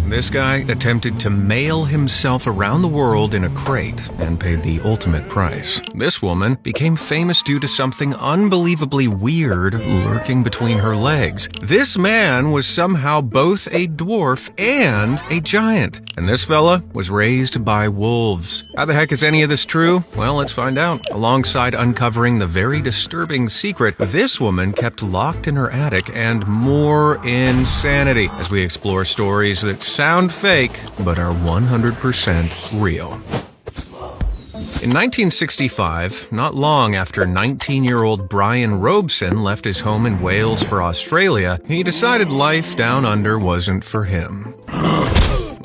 This guy attempted to mail himself around the world in a crate and paid the ultimate price. This woman became famous due to something unbelievably weird lurking between her legs. This man was somehow both a dwarf and a giant, and this fella was raised by wolves. How the heck is any of this true? Well, let's find out. Alongside uncovering the very disturbing secret this woman kept locked in her attic and more insanity as we explore stories that sound fake but are 100% real. In 1965, not long after 19-year-old Brian Robeson left his home in Wales for Australia, he decided life down under wasn't for him.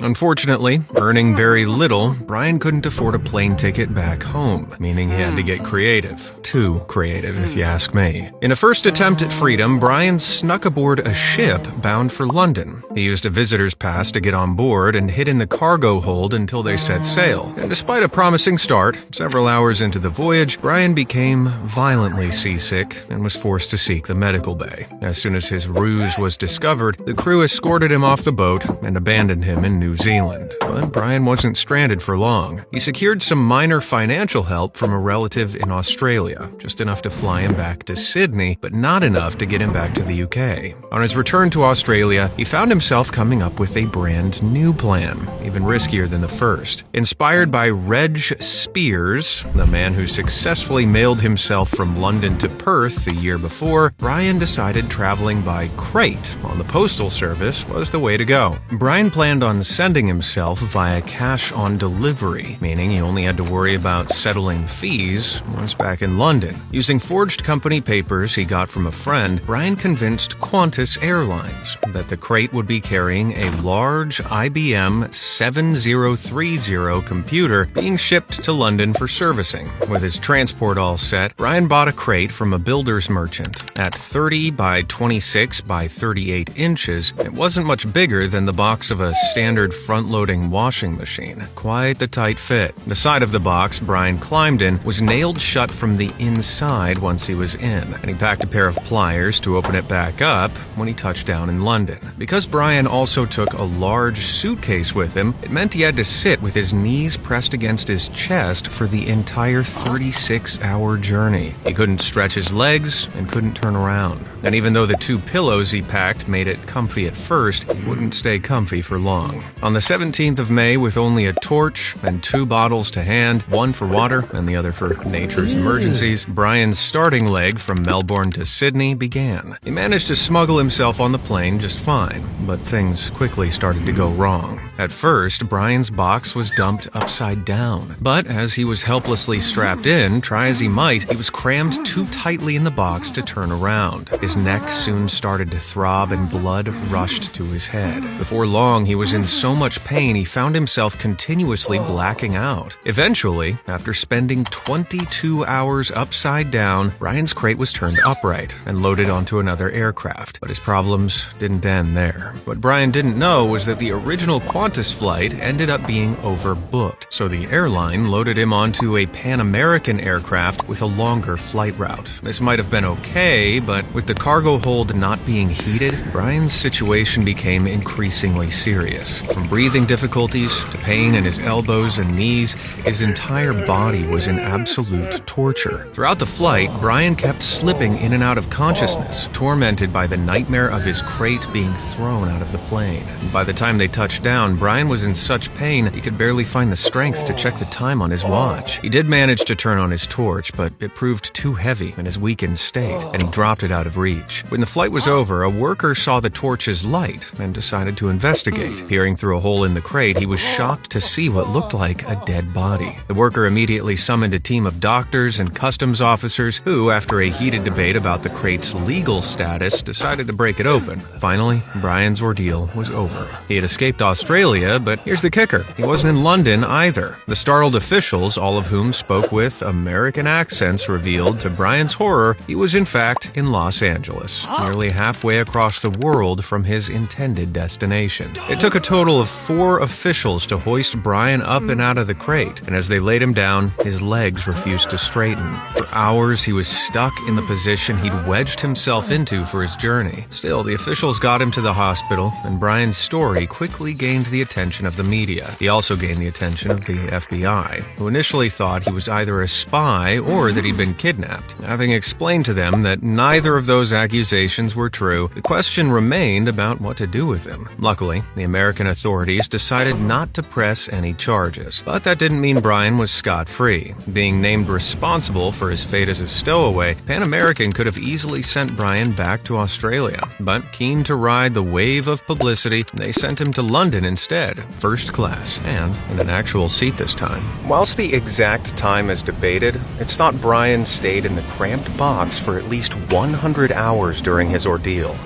Unfortunately, earning very little, Brian couldn't afford a plane ticket back home, meaning he had to get creative. Too creative, if you ask me. In a first attempt at freedom, Brian snuck aboard a ship bound for London. He used a visitor's pass to get on board and hid in the cargo hold until they set sail. And despite a promising start, several hours into the voyage, Brian became violently seasick and was forced to seek the medical bay. As soon as his ruse was discovered, the crew escorted him off the boat and abandoned him in New Zealand. But Brian wasn't stranded for long. He secured some minor financial help from a relative in Australia, just enough to fly him back to Sydney, but not enough to get him back to the UK. On his return to Australia, he found himself coming up with a brand new plan, even riskier than the first. Inspired by Reg Spears, the man who successfully mailed himself from London to Perth the year before, Brian decided traveling by crate on the postal service was the way to go. Brian planned on sending himself via cash on delivery, meaning he only had to worry about settling fees once back in London. Using forged company papers he got from a friend, Brian convinced Qantas Airlines that the crate would be carrying a large IBM 7030 computer being shipped to London for servicing. With his transport all set, Brian bought a crate from a builder's merchant. At 30 by 26 by 38 inches, it wasn't much bigger than the box of a standard front-loading washing machine. Quite the tight fit. The side of the box Brian climbed in was nailed shut from the inside once he was in, and he packed a pair of pliers to open it back up when he touched down in London. Because Brian also took a large suitcase with him, it meant he had to sit with his knees pressed against his chest for the entire 36-hour journey. He couldn't stretch his legs and couldn't turn around. And even though the 2 pillows he packed made it comfy at first, it wouldn't stay comfy for long. On the 17th of May, with only a torch and 2 bottles to hand, one for water and the other for nature's emergencies, Brian's starting leg from Melbourne to Sydney began. He managed to smuggle himself on the plane just fine, but things quickly started to go wrong. At first, Brian's box was dumped upside down, but as he was helplessly strapped in, try as he might, he was crammed too tightly in the box to turn around. His neck soon started to throb and blood rushed to his head. Before long, he was in so much pain he found himself continuously blacking out. Eventually, after spending 22 hours upside down, Brian's crate was turned upright and loaded onto another aircraft. But his problems didn't end there. What Brian didn't know was that the original Qantas flight ended up being overbooked, so the airline loaded him onto a Pan American aircraft with a longer flight route. This might have been okay, but with the cargo hold not being heated, Brian's situation became increasingly serious. From breathing difficulties to pain in his elbows and knees, his entire body was in absolute torture. Throughout the flight, Brian kept slipping in and out of consciousness, tormented by the nightmare of his crate being thrown out of the plane. By the time they touched down, Brian was in such pain he could barely find the strength to check the time on his watch. He did manage to turn on his torch, but it proved too heavy in his weakened state, and he dropped it out of reach. When the flight was over, a worker saw the torch's light and decided to investigate. Peering through a hole in the crate, he was shocked to see what looked like a dead body. The worker immediately summoned a team of doctors and customs officers who, after a heated debate about the crate's legal status, decided to break it open. Finally, Brian's ordeal was over. He had escaped Australia, but here's the kicker. He wasn't in London either. The startled officials, all of whom spoke with American accents, revealed, to Brian's horror, he was in fact in Los Angeles, nearly halfway across the world from his intended destination. It took a total total of 4 officials to hoist Brian up and out of the crate, and as they laid him down, his legs refused to straighten. For hours, he was stuck in the position he'd wedged himself into for his journey. Still, the officials got him to the hospital, and Brian's story quickly gained the attention of the media. He also gained the attention of the FBI, who initially thought he was either a spy or that he'd been kidnapped. Having explained to them that neither of those accusations were true, the question remained about what to do with him. Luckily, the American authorities decided not to press any charges. But that didn't mean Brian was scot-free. Being named responsible for his fate as a stowaway, Pan American could have easily sent Brian back to Australia. But keen to ride the wave of publicity, they sent him to London instead, first class, and in an actual seat this time. Whilst the exact time is debated, it's thought Brian stayed in the cramped box for at least 100 hours during his ordeal.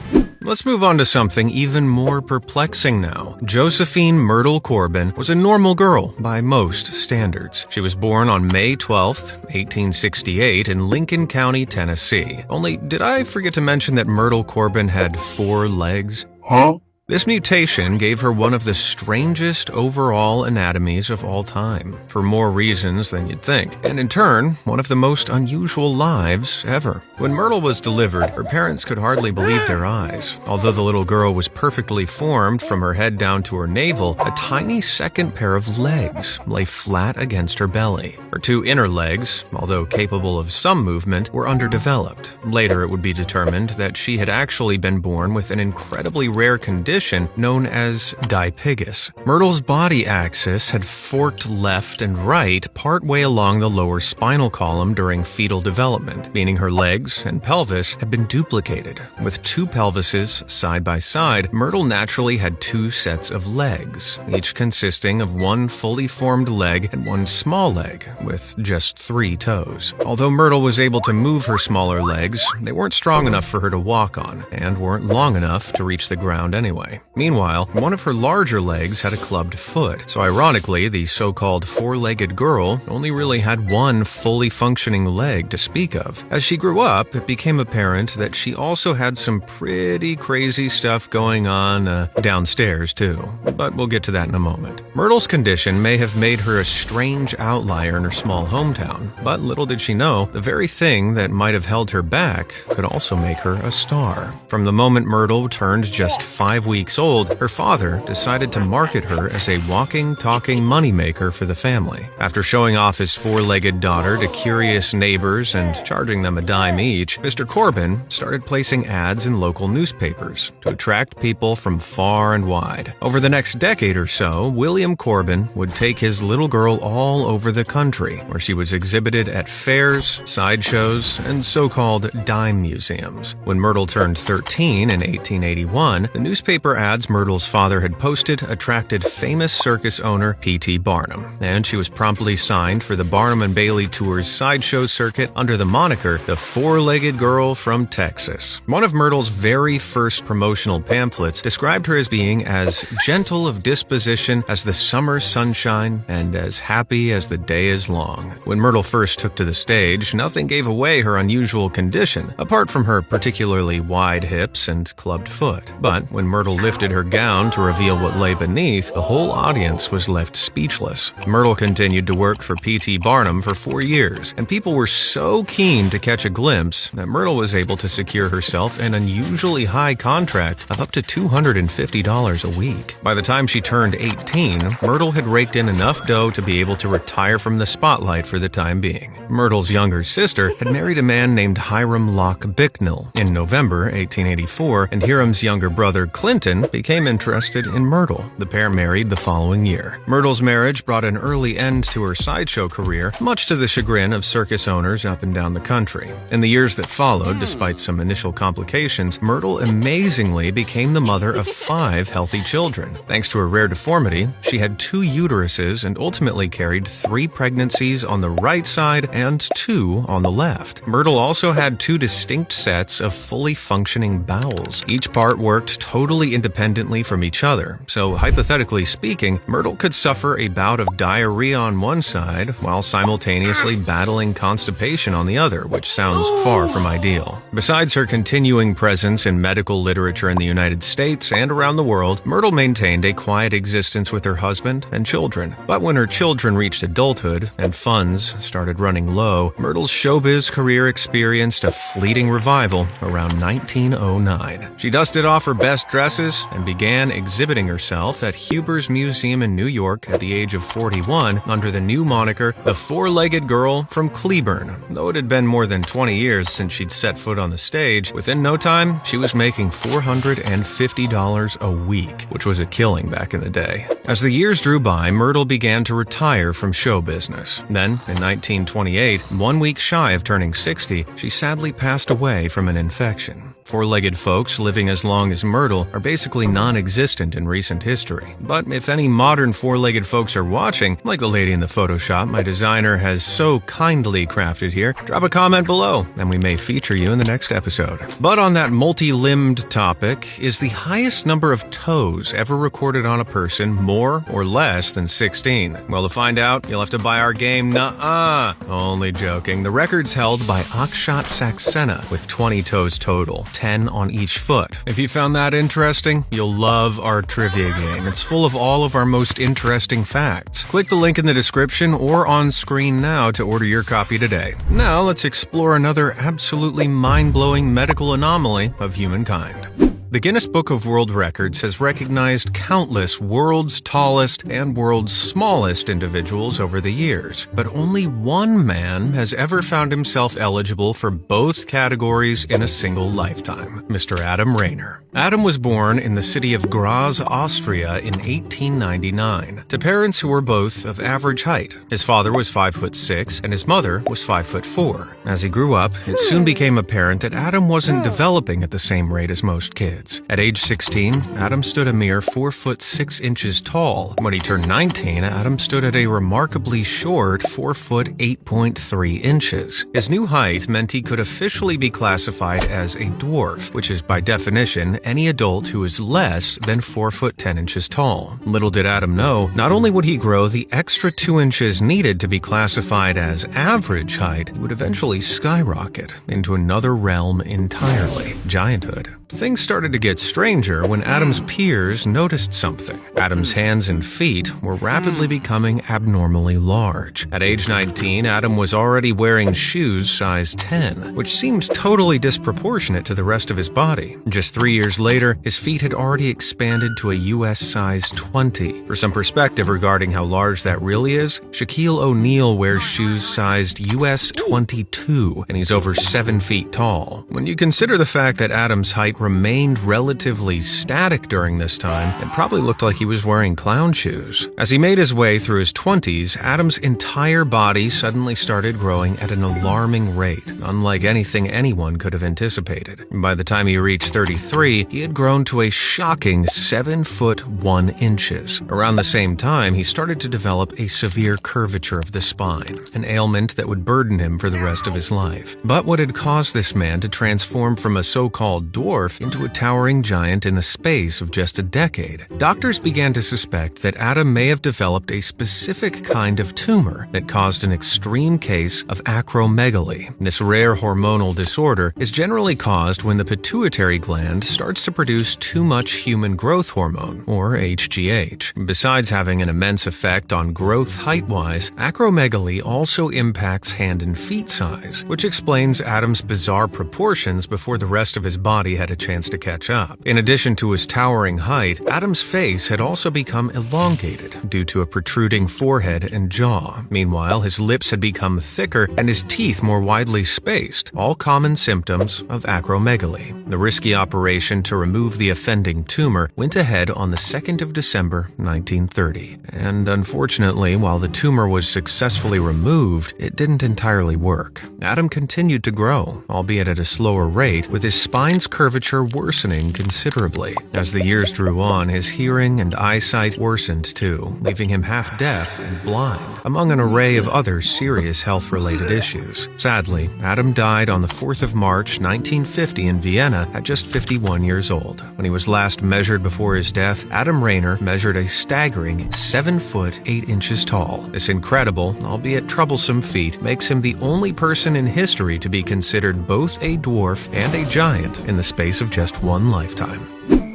Let's move on to something even more perplexing now. Josephine Myrtle Corbin was a normal girl by most standards. She was born on May 12, 1868 in Lincoln County, Tennessee. Only, did I forget to mention that Myrtle Corbin had 4 legs? Huh? This mutation gave her one of the strangest overall anatomies of all time, for more reasons than you'd think, and in turn, one of the most unusual lives ever. When Myrtle was delivered, her parents could hardly believe their eyes. Although the little girl was perfectly formed from her head down to her navel, a tiny second pair of legs lay flat against her belly. Her 2 inner legs, although capable of some movement, were underdeveloped. Later, it would be determined that she had actually been born with an incredibly rare condition known as dipygus. Myrtle's body axis had forked left and right partway along the lower spinal column during fetal development, meaning her legs and pelvis had been duplicated. With 2 pelvises side by side, Myrtle naturally had 2 sets of legs, each consisting of 1 fully formed leg and 1 small leg, with just 3 toes. Although Myrtle was able to move her smaller legs, they weren't strong enough for her to walk on, and weren't long enough to reach the ground anyway. Meanwhile, one of her larger legs had a clubbed foot, so ironically, the so-called 4-legged girl only really had 1 fully functioning leg to speak of. As she grew up, it became apparent that she also had some pretty crazy stuff going on downstairs too, but we'll get to that in a moment. Myrtle's condition may have made her a strange outlier in her small hometown, but little did she know, the very thing that might have held her back could also make her a star. From the moment Myrtle turned just 5 weeks old, her father decided to market her as a walking, talking moneymaker for the family. After showing off his 4-legged daughter to curious neighbors and charging them a dime each, Mr. Corbin started placing ads in local newspapers to attract people from far and wide. Over the next decade or so, William Corbin would take his little girl all over the country, where she was exhibited at fairs, sideshows, and so-called dime museums. When Myrtle turned 13 in 1881, the newspaper ads Myrtle's father had posted attracted famous circus owner P.T. Barnum, and she was promptly signed for the Barnum and Bailey Tour's sideshow circuit under the moniker the 4-legged girl from Texas. One of Myrtle's very first promotional pamphlets described her as being as gentle of disposition as the summer sunshine and as happy as the day is long. When Myrtle first took to the stage, nothing gave away her unusual condition, apart from her particularly wide hips and clubbed foot. But when Myrtle lifted her gown to reveal what lay beneath, the whole audience was left speechless. Myrtle continued to work for P.T. Barnum for 4 years, and people were so keen to catch a glimpse that Myrtle was able to secure herself an unusually high contract of up to $250 a week. By the time she turned 18, Myrtle had raked in enough dough to be able to retire from the spotlight for the time being. Myrtle's younger sister had married a man named Hiram Locke Bicknell in November 1884, and Hiram's younger brother Clinton became interested in Myrtle. The pair married the following year. Myrtle's marriage brought an early end to her sideshow career, much to the chagrin of circus owners up and down the country. In the years that followed, despite some initial complications, Myrtle amazingly became the mother of 5 healthy children. Thanks to a rare deformity, she had 2 uteruses and ultimately carried 3 pregnancies on the right side and 2 on the left. Myrtle also had 2 distinct sets of fully functioning bowels. Each part worked totally entirely independently from each other, so hypothetically speaking, Myrtle could suffer a bout of diarrhea on one side while simultaneously battling constipation on the other, which sounds far from ideal. Besides her continuing presence in medical literature in the United States and around the world, Myrtle maintained a quiet existence with her husband and children. But when her children reached adulthood and funds started running low, Myrtle's showbiz career experienced a fleeting revival around 1909. She dusted off her best dresses and began exhibiting herself at Huber's Museum in New York at the age of 41 under the new moniker The Four-Legged Girl from Cleburne. Though it had been more than 20 years since she'd set foot on the stage, within no time, she was making $450 a week, which was a killing back in the day. As the years drew by, Myrtle began to retire from show business. Then, in 1928, 1 week shy of turning 60, she sadly passed away from an infection. Four-legged folks living as long as Myrtle are basically non-existent in recent history. But if any modern four-legged folks are watching, like the lady in the Photoshop my designer has so kindly crafted here, drop a comment below and we may feature you in the next episode. But on that multi-limbed topic, is the highest number of toes ever recorded on a person more or less than 16? Well, to find out, you'll have to buy our game Nuh-uh. Only joking. The record's held by Akshat Saxena with 20 toes total. 10 on each foot. If you found that interesting, you'll love our trivia game. It's full of all of our most interesting facts. Click the link in the description or on screen now to order your copy today. Now let's explore another absolutely mind-blowing medical anomaly of humankind. The Guinness Book of World Records has recognized countless world's tallest and world's smallest individuals over the years, but only one man has ever found himself eligible for both categories in a single lifetime, Mr. Adam Rayner. Adam was born in the city of Graz, Austria in 1899, to parents who were both of average height. His father was 5'6" and his mother was 5'4". As he grew up, it soon became apparent that Adam wasn't developing at the same rate as most kids. At age 16, Adam stood a mere 4'6" tall. When he turned 19, Adam stood at a remarkably short 4'8.3". His new height meant he could officially be classified as a dwarf, which is by definition any adult who is less than 4'10" tall. Little did Adam know, not only would he grow the extra 2 inches needed to be classified as average height, he would eventually skyrocket into another realm entirely, gianthood. Things started to get stranger when Adam's peers noticed something. Adam's hands and feet were rapidly becoming abnormally large. At age 19, Adam was already wearing shoes size 10, which seemed totally disproportionate to the rest of his body. Just 3 years later, his feet had already expanded to a US size 20. For some perspective regarding how large that really is, Shaquille O'Neal wears shoes sized US 22, and he's over 7 feet tall. When you consider the fact that Adam's height remained relatively static during this time, it probably looked like he was wearing clown shoes. As he made his way through his 20s, Adam's entire body suddenly started growing at an alarming rate, unlike anything anyone could have anticipated. By the time he reached 33, he had grown to a shocking 7'1". Around the same time, he started to develop a severe curvature of the spine, an ailment that would burden him for the rest of his life. But what had caused this man to transform from a so-called dwarf into a towering giant in the space of just a decade? Doctors began to suspect that Adam may have developed a specific kind of tumor that caused an extreme case of acromegaly. This rare hormonal disorder is generally caused when the pituitary gland starts to produce too much human growth hormone, or HGH. Besides having an immense effect on growth height-wise, acromegaly also impacts hand and feet size, which explains Adam's bizarre proportions before the rest of his body had a chance to catch up. In addition to his towering height, Adam's face had also become elongated due to a protruding forehead and jaw. Meanwhile, his lips had become thicker and his teeth more widely spaced, all common symptoms of acromegaly. The risky operation to remove the offending tumor went ahead on the 2nd of December, 1930. And unfortunately, while the tumor was successfully removed, it didn't entirely work. Adam continued to grow, albeit at a slower rate, with his spine's curvature worsening worsening considerably. As the years drew on, his hearing and eyesight worsened too, leaving him half deaf and blind, among an array of other serious health-related issues. Sadly, Adam died on the 4th of March, 1950 in Vienna at just 51 years old. When he was last measured before his death, Adam Rayner measured a staggering 7 foot 8 inches tall. This incredible, albeit troublesome feat makes him the only person in history to be considered both a dwarf and a giant in the space of just one lifetime.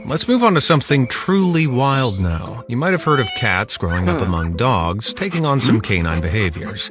Let's move on to something truly wild now. You might have heard of cats growing up among dogs, taking on some canine behaviors.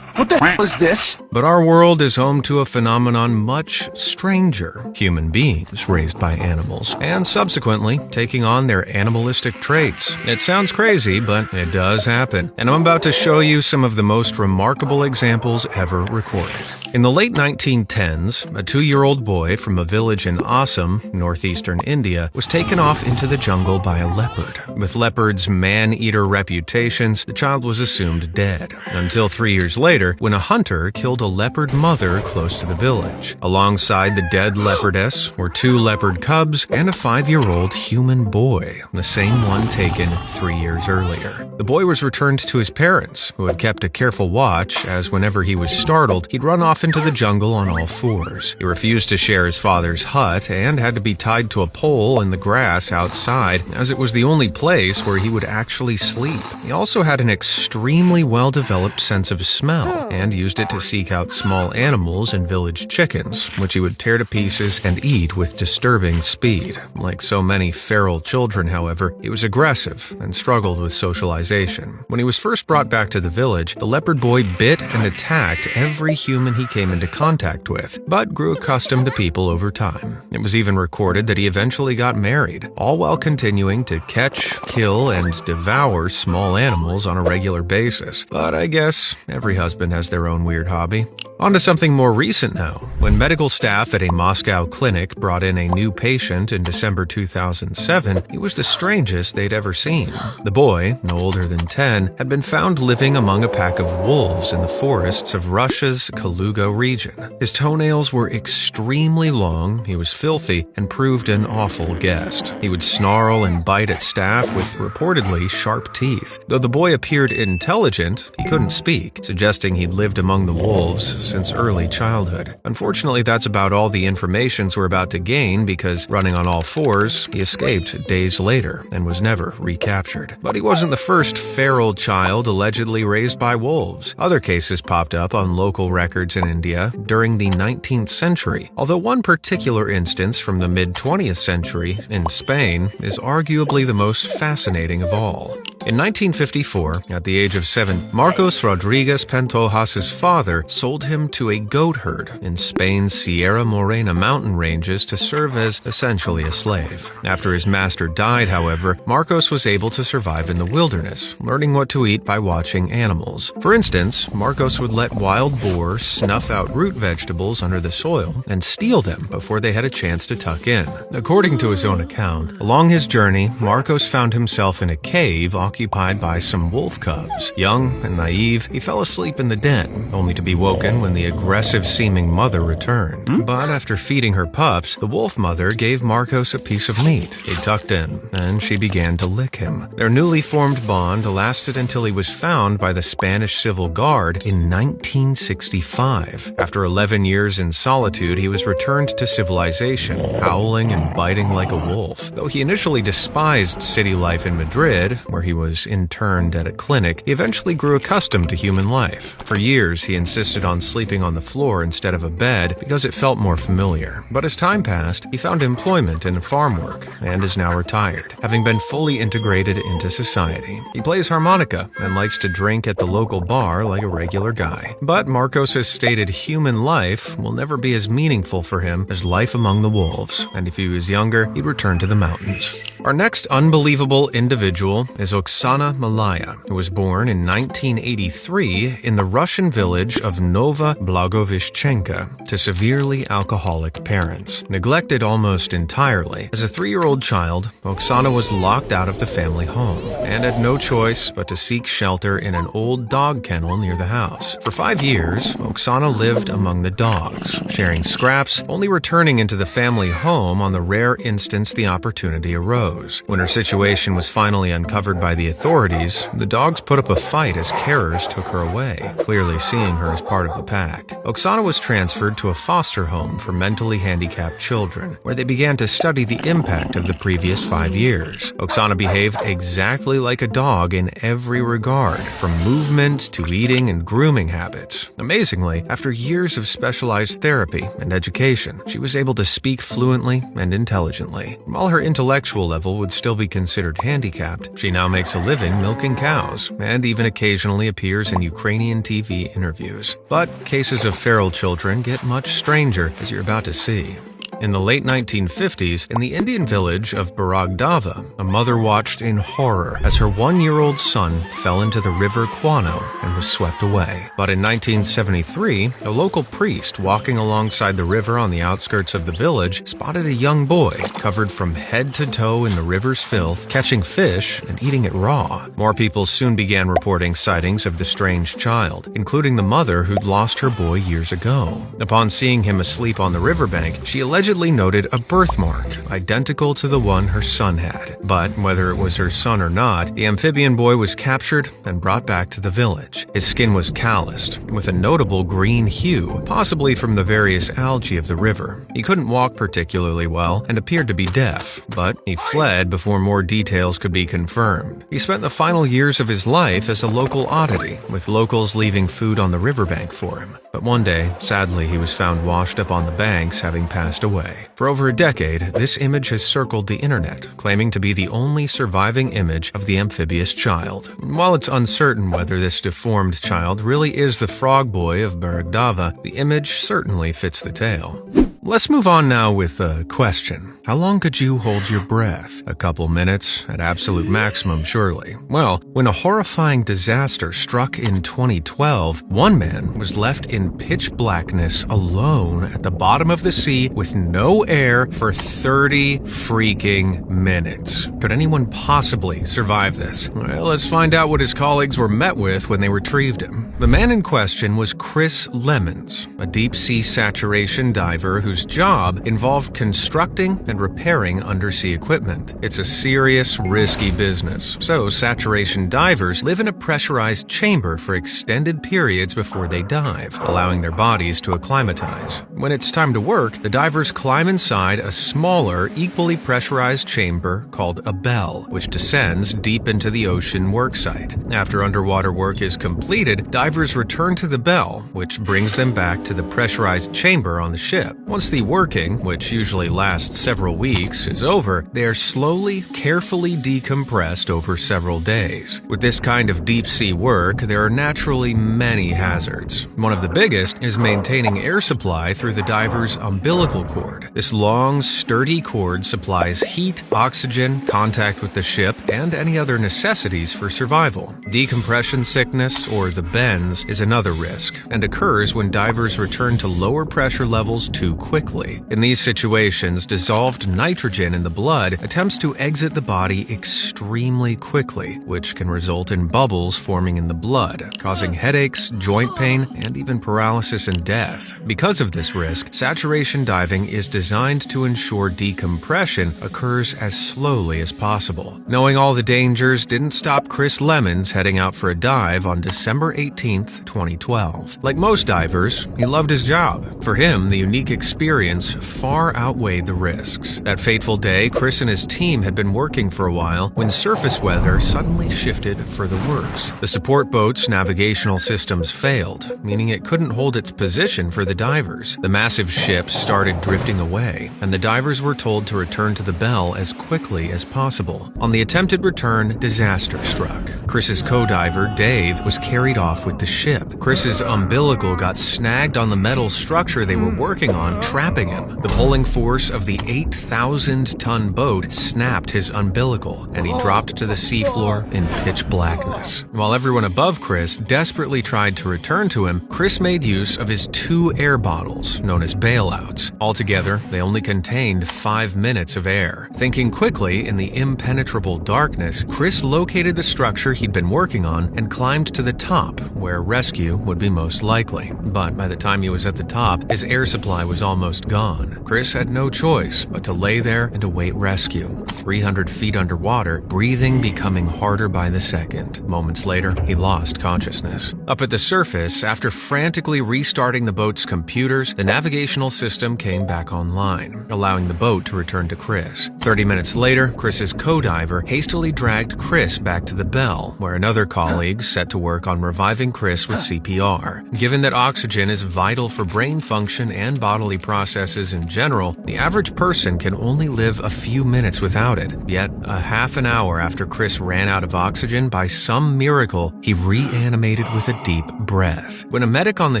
What the hell is this? But our world is home to a phenomenon much stranger: human beings raised by animals, and subsequently taking on their animalistic traits. It sounds crazy, but it does happen, and I'm about to show you some of the most remarkable examples ever recorded. In the late 1910s, a 2-year-old boy from a village in Assam, northeastern India, was taken off into the jungle by a leopard. With leopards' man-eater reputations, the child was assumed dead, until 3 years later, when a hunter killed a leopard mother close to the village. Alongside the dead leopardess were 2 leopard cubs and a 5-year-old human boy, the same one taken 3 years earlier. The boy was returned to his parents, who had kept a careful watch, as whenever he was startled, he'd run off into the jungle on all fours. He refused to share his father's hut and had to be tied to a pole in the grass outside, as it was the only place where he would actually sleep. He also had an extremely well-developed sense of smell and used it to seek out small animals and village chickens, which he would tear to pieces and eat with disturbing speed. Like so many feral children, however, he was aggressive and struggled with socialization. When he was first brought back to the village, the leopard boy bit and attacked every human he came into contact with, but grew accustomed to people over time. It was even recorded that he eventually got married, all while continuing to catch, kill, and devour small animals on a regular basis. But I guess every husband has their own weird hobby. On to something more recent now. When medical staff at a Moscow clinic brought in a new patient in December 2007, he was the strangest they'd ever seen. The boy, no older than 10, had been found living among a pack of wolves in the forests of Russia's Kaluga region. His toenails were extremely long, he was filthy, and proved an awful guest. He would snarl and bite at staff with reportedly sharp teeth. Though the boy appeared intelligent, he couldn't speak, suggesting he'd lived among the wolves since early childhood. Unfortunately, that's about all the information we're about to gain, because running on all fours, he escaped days later and was never recaptured. But he wasn't the first feral child allegedly raised by wolves. Other cases popped up on local records in India during the 19th century, although one particular instance from the mid-20th century in Spain is arguably the most fascinating of all. In 1954, at the age of 7, Marcos Rodriguez Pantojas' father sold him to a goat herd in Spain's Sierra Morena mountain ranges to serve as essentially a slave. After his master died, however, Marcos was able to survive in the wilderness, learning what to eat by watching animals. For instance, Marcos would let wild boar snuff out root vegetables under the soil and steal them before they had a chance to tuck in. According to his own account, along his journey, Marcos found himself in a cave occupied by some wolf cubs. Young and naive, he fell asleep in the den, only to be woken when the aggressive-seeming mother returned. But after feeding her pups, the wolf mother gave Marcos a piece of meat he tucked in, and she began to lick him. Their newly formed bond lasted until he was found by the Spanish Civil Guard in 1965. After 11 years in solitude, he was returned to civilization, howling and biting like a wolf. Though he initially despised city life in Madrid, where he was interned at a clinic, he eventually grew accustomed to human life. For years, he insisted on sleeping on the floor instead of a bed because it felt more familiar. But as time passed, he found employment in farm work and is now retired, having been fully integrated into society. He plays harmonica and likes to drink at the local bar like a regular guy. But Marcos has stated human life will never be as meaningful for him as life among the wolves, and if he was younger, he'd return to the mountains. Our next unbelievable individual is Oksana Malaya, who was born in 1983 in the Russian village of Nova Blagoveshchenka to severely alcoholic parents. Neglected almost entirely, as a 3-year-old child, Oksana was locked out of the family home and had no choice but to seek shelter in an old dog kennel near the house. For 5 years, Oksana lived among the dogs, sharing scraps, only returning into the family home on the rare instance the opportunity arose. When her situation was finally uncovered by the authorities, the dogs put up a fight as carers took her away, clearly seeing her as part of the pack. Oksana was transferred to a foster home for mentally handicapped children, where they began to study the impact of the previous 5 years. Oksana behaved exactly like a dog in every regard, from movement to eating and grooming habits. Amazingly, after years of specialized therapy and education, she was able to speak fluently and intelligently. While her intellectual level would still be considered handicapped, she now makes a living milking cows and even occasionally appears in Ukrainian TV interviews. But cases of feral children get much stranger, as you're about to see. In the late 1950s, in the Indian village of Baragdava, a mother watched in horror as her 1-year-old son fell into the river Quano and was swept away. But in 1973, a local priest walking alongside the river on the outskirts of the village spotted a young boy covered from head to toe in the river's filth, catching fish and eating it raw. More people soon began reporting sightings of the strange child, including the mother who'd lost her boy years ago. Upon seeing him asleep on the riverbank, she allegedly noted a birthmark identical to the one her son had. But whether it was her son or not, the amphibian boy was captured and brought back to the village. His skin was calloused, with a notable green hue, possibly from the various algae of the river. He couldn't walk particularly well and appeared to be deaf, but he fled before more details could be confirmed. He spent the final years of his life as a local oddity, with locals leaving food on the riverbank for him. But one day, sadly, he was found washed up on the banks, having passed away. For over a decade, this image has circled the internet, claiming to be the only surviving image of the amphibious child. While it's uncertain whether this deformed child really is the frog boy of Baragdava, the image certainly fits the tale. Let's move on now with a question. How long could you hold your breath? A couple minutes at absolute maximum, surely. Well, when a horrifying disaster struck in 2012, one man was left in pitch blackness alone at the bottom of the sea with no air for 30 freaking minutes. Could anyone possibly survive this? Well, let's find out what his colleagues were met with when they retrieved him. The man in question was Chris Lemons, a deep-sea saturation diver whose job involved constructing and repairing undersea equipment. It's a serious, risky business, so saturation divers live in a pressurized chamber for extended periods before they dive, allowing their bodies to acclimatize. When it's time to work, the divers climb inside a smaller, equally pressurized chamber called a bell, which descends deep into the ocean worksite. After underwater work is completed, divers return to the bell, which brings them back to the pressurized chamber on the ship. Once the working, which usually lasts several weeks, is over, they are slowly, carefully decompressed over several days. With this kind of deep-sea work, there are naturally many hazards. One of the biggest is maintaining air supply through the diver's umbilical cord. This long, sturdy cord supplies heat, oxygen, contact with the ship, and any other necessities for survival. Decompression sickness, or the bends, is another risk, and occurs when divers return to lower pressure levels too quickly. In these situations, dissolved nitrogen in the blood attempts to exit the body extremely quickly, which can result in bubbles forming in the blood, causing headaches, joint pain, and even paralysis and death. Because of this risk, saturation diving is designed to ensure decompression occurs as slowly as possible. Knowing all the dangers didn't stop Chris Lemons heading out for a dive on December 18th, 2012. Like most divers, he loved his job. For him, the unique experience far outweighed the risks. That fateful day, Chris and his team had been working for a while when surface weather suddenly shifted for the worse. The support boat's navigational systems failed, meaning it couldn't hold its position for the divers. The massive ship started drifting away, and the divers were told to return to the bell as quickly as possible. On the attempted return, disaster struck. Chris's co-diver, Dave, was carried off with the ship. Chris's umbilical got snagged on the metal structure they were working on, trapping him. The pulling force of the 8,000-ton boat snapped his umbilical, and he dropped to the seafloor in pitch blackness. While everyone above Chris desperately tried to return to him, Chris made use of his 2 air bottles, known as bailouts. Altogether, they only contained 5 minutes of air. Thinking quickly in the impenetrable darkness, Chris located the structure he'd been working on and climbed to the top, where rescue would be most likely. But by the time he was at the top, his air supply was almost gone. Chris had no choice but to lay there and await rescue, 300 feet underwater, breathing becoming harder by the second. Moments later, he lost consciousness. Up at the surface, after frantically restarting the boat's computers, the navigational system came back online, allowing the boat to return to Chris. 30 minutes later, Chris's co-diver hastily dragged Chris back to the bell, where another colleague set to work on reviving Chris with CPR. Given that oxygen is vital for brain function and bodily processes in general, the average person can only live a few minutes without it. Yet, a half an hour after Chris ran out of oxygen, by some miracle, he reanimated with a deep breath. When a medic on the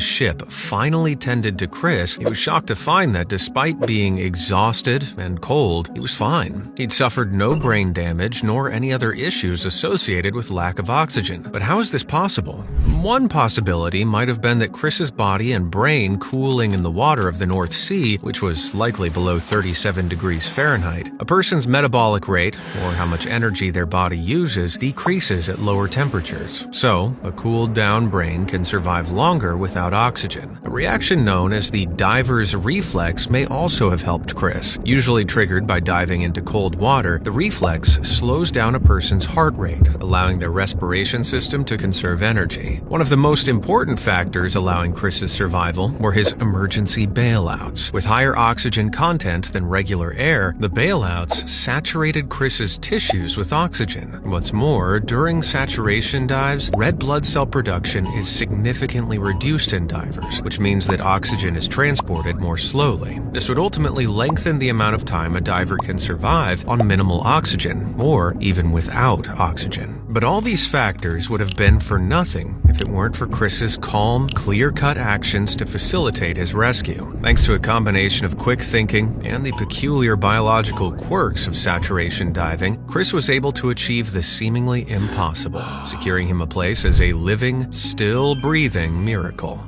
ship finally tended to Chris, he was shocked to find that despite being exhausted and cold, he was fine. He'd suffered no brain damage nor any other issues associated with lack of oxygen. But how is this possible? One possibility might have been that Chris's body and brain cooling in the water of the North Sea, which was likely below 37 degrees Fahrenheit. A person's metabolic rate, or how much energy their body uses, decreases at lower temperatures. So, a cooled down brain can survive longer without oxygen. A reaction known as the diver's reflex may also have helped Chris. Usually triggered by diving into cold water, the reflex slows down a person's heart rate, allowing their respiration system to conserve energy. One of the most important factors allowing Chris's survival were his emergency bailouts. With higher oxygen content than regular air, the bailouts saturated Chris's tissues with oxygen. What's more, during saturation dives, red blood cell production is significantly reduced in divers, which means that oxygen is transported more slowly. This would ultimately lengthen the amount of time a diver can survive on minimal oxygen, or even without oxygen. But all these factors would have been for nothing if it weren't for Chris's calm, clear-cut actions to facilitate his rescue. Thanks to a combination of quick thinking and the peculiar biological quirks of saturation diving, Chris was able to achieve the seemingly impossible, securing him a place as a living, still breathing miracle.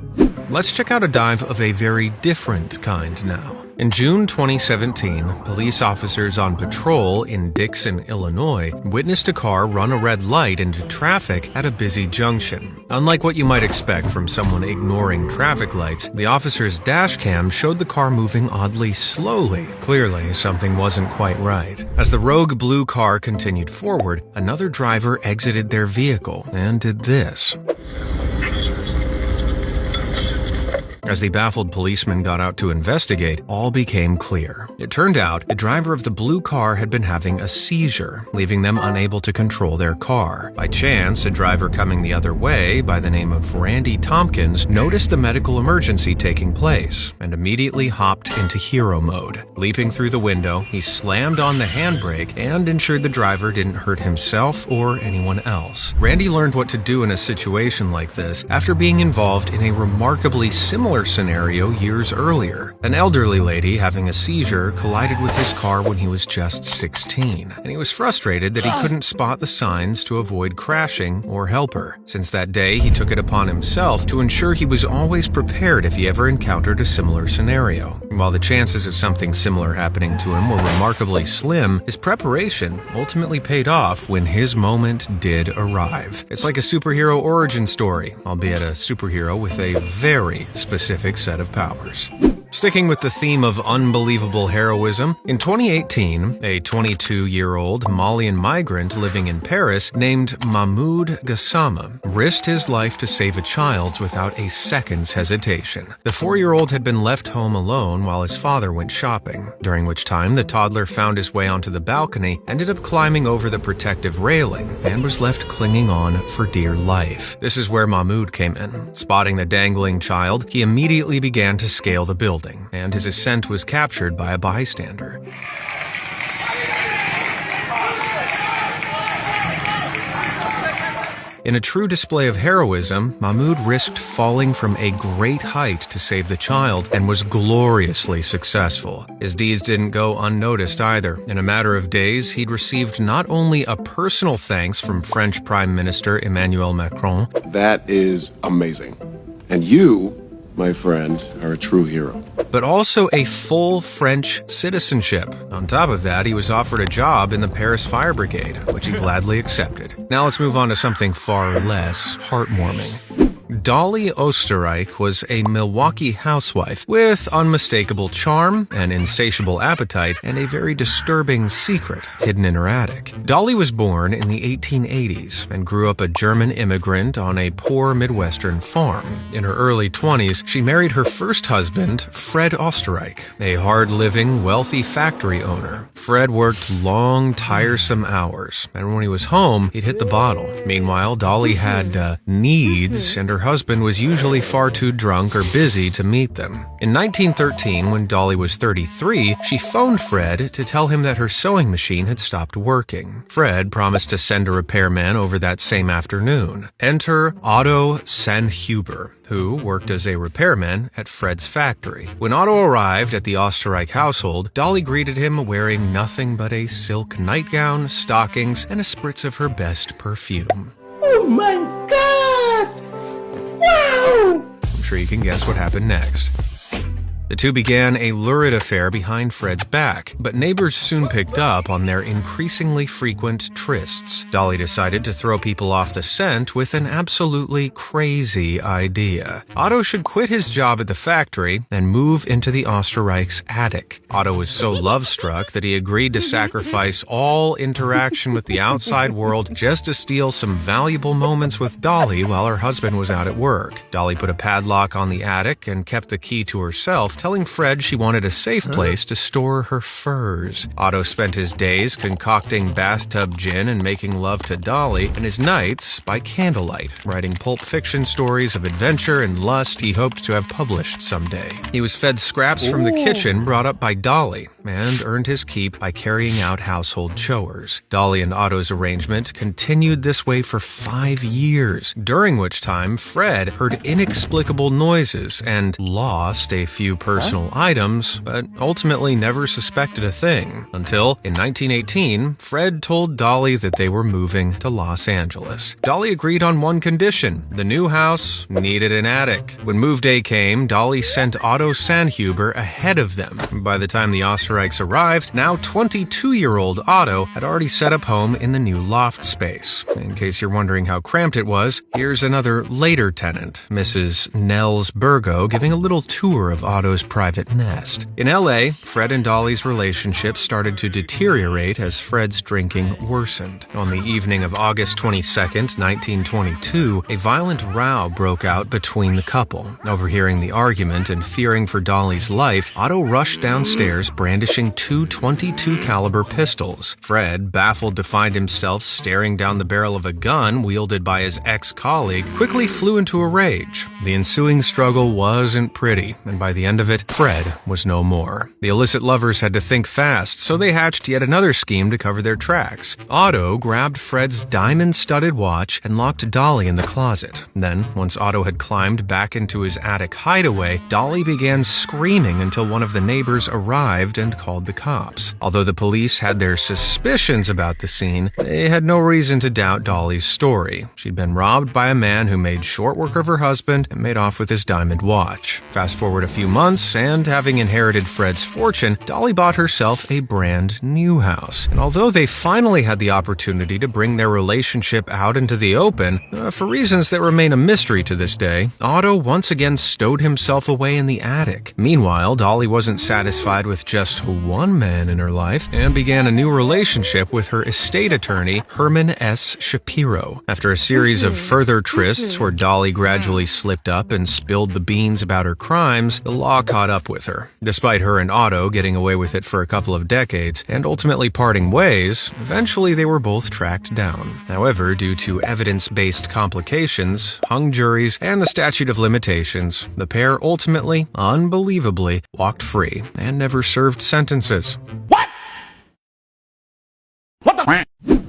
Let's check out a dive of a very different kind now. In June 2017, police officers on patrol in Dixon, Illinois, witnessed a car run a red light into traffic at a busy junction. Unlike what you might expect from someone ignoring traffic lights, the officer's dash cam showed the car moving oddly slowly. Clearly, something wasn't quite right. As the rogue blue car continued forward, another driver exited their vehicle and did this. As the baffled policeman got out to investigate, all became clear. It turned out the driver of the blue car had been having a seizure, leaving them unable to control their car. By chance, a driver coming the other way by the name of Randy Tompkins noticed the medical emergency taking place and immediately hopped into hero mode. Leaping through the window, he slammed on the handbrake and ensured the driver didn't hurt himself or anyone else. Randy learned what to do in a situation like this after being involved in a remarkably similar scenario years earlier. An elderly lady having a seizure collided with his car when he was just 16, and he was frustrated that he couldn't spot the signs to avoid crashing or help her. Since that day, he took it upon himself to ensure he was always prepared if he ever encountered a similar scenario. While the chances of something similar happening to him were remarkably slim, his preparation ultimately paid off when his moment did arrive. It's like a superhero origin story, albeit a superhero with a very specific set of powers. Sticking with the theme of unbelievable heroism, in 2018, a 22-year-old Malian migrant living in Paris named Mahmoud Gassama risked his life to save a child's without a second's hesitation. The 4-year-old had been left home alone while his father went shopping, during which time the toddler found his way onto the balcony, ended up climbing over the protective railing, and was left clinging on for dear life. This is where Mahmoud came in. Spotting the dangling child, he immediately began to scale the building, and his ascent was captured by a bystander. In a true display of heroism, Mahmoud risked falling from a great height to save the child and was gloriously successful. His deeds didn't go unnoticed either. In a matter of days, he'd received not only a personal thanks from French Prime Minister Emmanuel Macron. That is amazing. And you, my friend, are a true hero. But also a full French citizenship. On top of that, he was offered a job in the Paris Fire Brigade, which he gladly accepted. Now let's move on to something far less heartwarming. Dolly Oesterreich was a Milwaukee housewife with unmistakable charm, an insatiable appetite, and a very disturbing secret hidden in her attic. Dolly was born in the 1880s and grew up a German immigrant on a poor Midwestern farm. In her early 20s, she married her first husband, Fred Oesterreich, a hard-living, wealthy factory owner. Fred worked long, tiresome hours, and when he was home, he'd hit the bottle. Meanwhile, Dolly had needs, and her husband was usually far too drunk or busy to meet them. In 1913, when Dolly was 33, she phoned Fred to tell him that her sewing machine had stopped working. Fred promised to send a repairman over that same afternoon. Enter Otto Sanhuber, who worked as a repairman at Fred's factory. When Otto arrived at the Oesterreich household, Dolly greeted him wearing nothing but a silk nightgown, stockings, and a spritz of her best perfume. Oh my God! Wow! I'm sure you can guess what happened next. The two began a lurid affair behind Fred's back, but neighbors soon picked up on their increasingly frequent trysts. Dolly decided to throw people off the scent with an absolutely crazy idea. Otto should quit his job at the factory and move into the Oesterreich's attic. Otto was so love-struck that he agreed to sacrifice all interaction with the outside world just to steal some valuable moments with Dolly while her husband was out at work. Dolly put a padlock on the attic and kept the key to herself, telling Fred she wanted a safe place to store her furs. Otto spent his days concocting bathtub gin and making love to Dolly, and his nights by candlelight, writing pulp fiction stories of adventure and lust he hoped to have published someday. He was fed scraps from the kitchen brought up by Dolly, and earned his keep by carrying out household chores. Dolly and Otto's arrangement continued this way for 5 years, during which time Fred heard inexplicable noises and lost a few personal items, but ultimately never suspected a thing. Until, in 1918, Fred told Dolly that they were moving to Los Angeles. Dolly agreed on one condition: the new house needed an attic. When move day came, Dolly sent Otto Sanhuber ahead of them. By the time the Oesterreichs arrived, now 22-year-old Otto had already set up home in the new loft space. In case you're wondering how cramped it was, here's another later tenant, Mrs. Nels Burgo, giving a little tour of Otto's private nest. In LA, Fred and Dolly's relationship started to deteriorate as Fred's drinking worsened. On the evening of August 22nd, 1922, a violent row broke out between the couple. Overhearing the argument and fearing for Dolly's life, Otto rushed downstairs brandishing two .22 caliber pistols. Fred, baffled to find himself staring down the barrel of a gun wielded by his ex-colleague, quickly flew into a rage. The ensuing struggle wasn't pretty, and by the end of it, Fred was no more. The illicit lovers had to think fast, so they hatched yet another scheme to cover their tracks. Otto grabbed Fred's diamond-studded watch and locked Dolly in the closet. Then, once Otto had climbed back into his attic hideaway, Dolly began screaming until one of the neighbors arrived and called the cops. Although the police had their suspicions about the scene, they had no reason to doubt Dolly's story. She'd been robbed by a man who made short work of her husband and made off with his diamond watch. Fast forward a few months, and having inherited Fred's fortune, Dolly bought herself a brand new house. And although they finally had the opportunity to bring their relationship out into the open, for reasons that remain a mystery to this day, Otto once again stowed himself away in the attic. Meanwhile, Dolly wasn't satisfied with just one man in her life and began a new relationship with her estate attorney, Herman S. Shapiro. After a series of further trysts where Dolly gradually slipped up and spilled the beans about her crimes, the law caught up with her. Despite her and Otto getting away with it for a couple of decades and ultimately parting ways, eventually they were both tracked down. However, due to evidence-based complications, hung juries, and the statute of limitations, the pair ultimately, unbelievably, walked free and never served sentences. What? What the?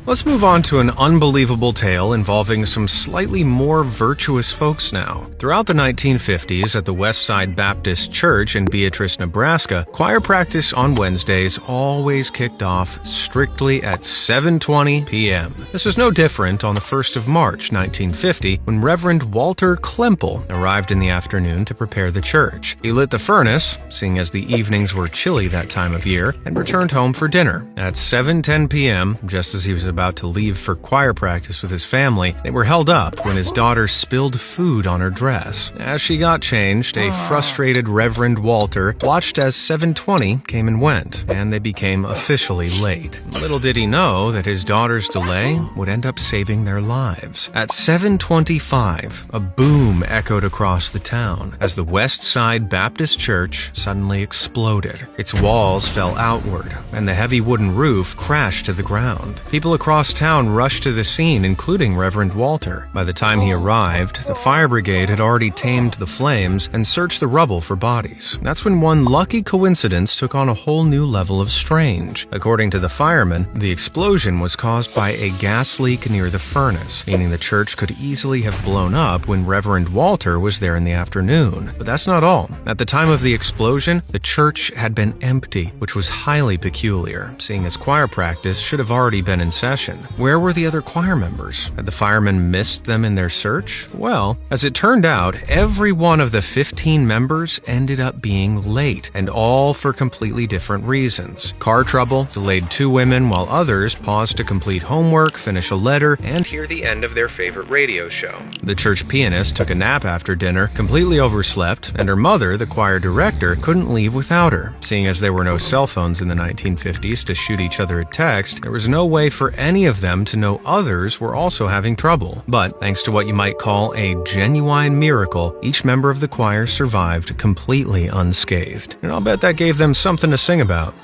Let's let's move on to an unbelievable tale involving some slightly more virtuous folks now. Throughout the 1950s at the Westside Baptist Church in Beatrice, Nebraska, choir practice on Wednesdays always kicked off strictly at 7:20 p.m. This was no different on the 1st of March, 1950, when Reverend Walter Klemple arrived in the afternoon to prepare the church. He lit the furnace, seeing as the evenings were chilly that time of year, and returned home for dinner. At 7:10 p.m., just as he was about to leave for choir practice with his family, they were held up when his daughter spilled food on her dress. As she got changed, a frustrated Reverend Walter watched as 7:20 came and went, and they became officially late. Little did he know that his daughter's delay would end up saving their lives. At 7:25, a boom echoed across the town as the Westside Baptist Church suddenly exploded. Its walls fell outward, and the heavy wooden roof crashed to the ground. People across town rushed to the scene, including Reverend Walter. By the time he arrived, the fire brigade had already tamed the flames and searched the rubble for bodies. That's when one lucky coincidence took on a whole new level of strange. According to the firemen, the explosion was caused by a gas leak near the furnace, meaning the church could easily have blown up when Reverend Walter was there in the afternoon. But that's not all. At the time of the explosion, the church had been empty, which was highly peculiar, seeing as choir practice should have already been in session. Where were the other choir members? Had the firemen missed them in their search? Well, as it turned out, every one of the 15 members ended up being late, and all for completely different reasons. Car trouble delayed 2 women, while others paused to complete homework, finish a letter, and hear the end of their favorite radio show. The church pianist took a nap after dinner, completely overslept, and her mother, the choir director, couldn't leave without her. Seeing as there were no cell phones in the 1950s to shoot each other a text, there was no way for any of them to know others were also having trouble. But thanks to what you might call a genuine miracle, each member of the choir survived completely unscathed. And I'll bet that gave them something to sing about.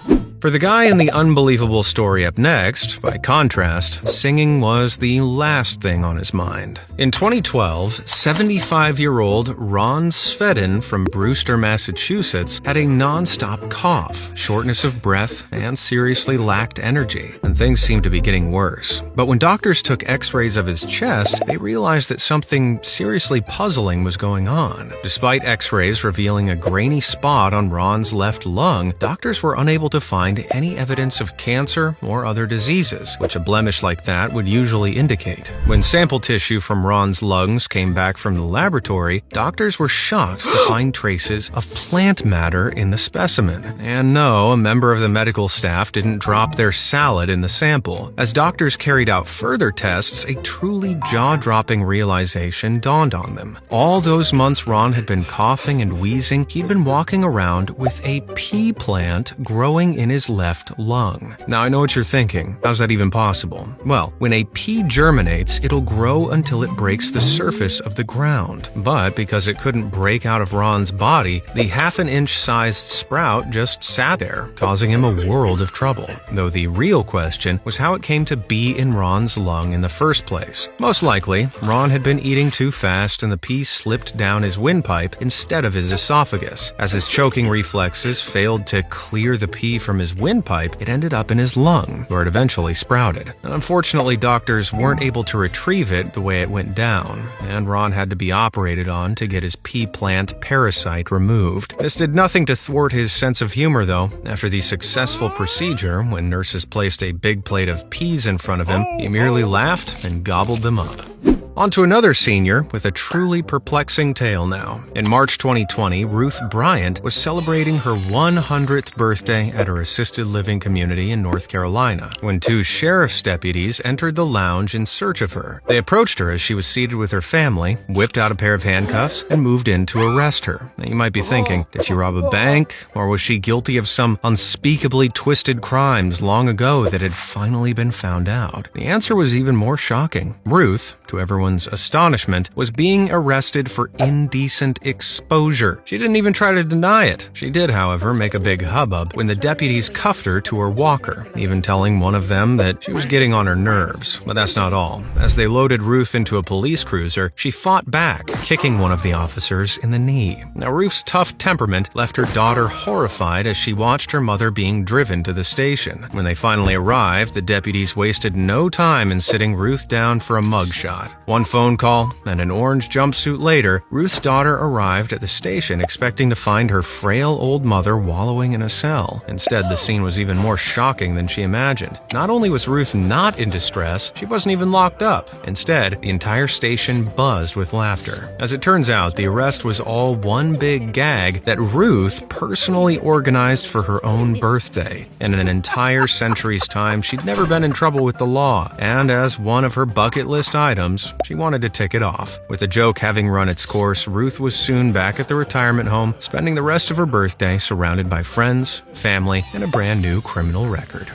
For the guy in the unbelievable story up next, by contrast, singing was the last thing on his mind. In 2012, 75-year-old Ron Svedin from Brewster, Massachusetts, had a non-stop cough, shortness of breath, and seriously lacked energy, and things seemed to be getting worse. But when doctors took x-rays of his chest, they realized that something seriously puzzling was going on. Despite x-rays revealing a grainy spot on Ron's left lung, doctors were unable to find any evidence of cancer or other diseases, which a blemish like that would usually indicate. When sample tissue from Ron's lungs came back from the laboratory, doctors were shocked to find traces of plant matter in the specimen. And no, a member of the medical staff didn't drop their salad in the sample. As doctors carried out further tests, a truly jaw-dropping realization dawned on them. All those months Ron had been coughing and wheezing, he'd been walking around with a pea plant growing in his left lung. Now I know what you're thinking. How's that even possible? Well, when a pea germinates, it'll grow until it breaks the surface of the ground. But because it couldn't break out of Ron's body, the half-an-inch sized sprout just sat there, causing him a world of trouble. Though the real question was how it came to be in Ron's lung in the first place. Most likely, Ron had been eating too fast and the pea slipped down his windpipe instead of his esophagus. As his choking reflexes failed to clear the pea from his windpipe, it ended up in his lung, where it eventually sprouted. And unfortunately, doctors weren't able to retrieve it the way it went down, and Ron had to be operated on to get his pea plant parasite removed. This did nothing to thwart his sense of humor, though. After the successful procedure, when nurses placed a big plate of peas in front of him, he merely laughed and gobbled them up. On to another senior with a truly perplexing tale now. In March 2020, Ruth Bryant was celebrating her 100th birthday at her assisted living community in North Carolina when 2 sheriff's deputies entered the lounge in search of her. They approached her as she was seated with her family, whipped out a pair of handcuffs, and moved in to arrest her. Now, you might be thinking, did she rob a bank, or was she guilty of some unspeakably twisted crimes long ago that had finally been found out? The answer was even more shocking. Ruth, to everyone's astonishment, was being arrested for indecent exposure. She didn't even try to deny it. She did, however, make a big hubbub when the deputies cuffed her to her walker, even telling one of them that she was getting on her nerves. But that's not all. As they loaded Ruth into a police cruiser, she fought back, kicking one of the officers in the knee. Now, Ruth's tough temperament left her daughter horrified as she watched her mother being driven to the station. When they finally arrived, the deputies wasted no time in sitting Ruth down for a mugshot. One phone call and an orange jumpsuit later, Ruth's daughter arrived at the station expecting to find her frail old mother wallowing in a cell. Instead, the scene was even more shocking than she imagined. Not only was Ruth not in distress, she wasn't even locked up. Instead, the entire station buzzed with laughter. As it turns out, the arrest was all one big gag that Ruth personally organized for her own birthday. In an entire century's time, she'd never been in trouble with the law, and as one of her bucket list items, she wanted to tick it off. With the joke having run its course, Ruth was soon back at the retirement home, spending the rest of her birthday surrounded by friends, family, and a brand new criminal record.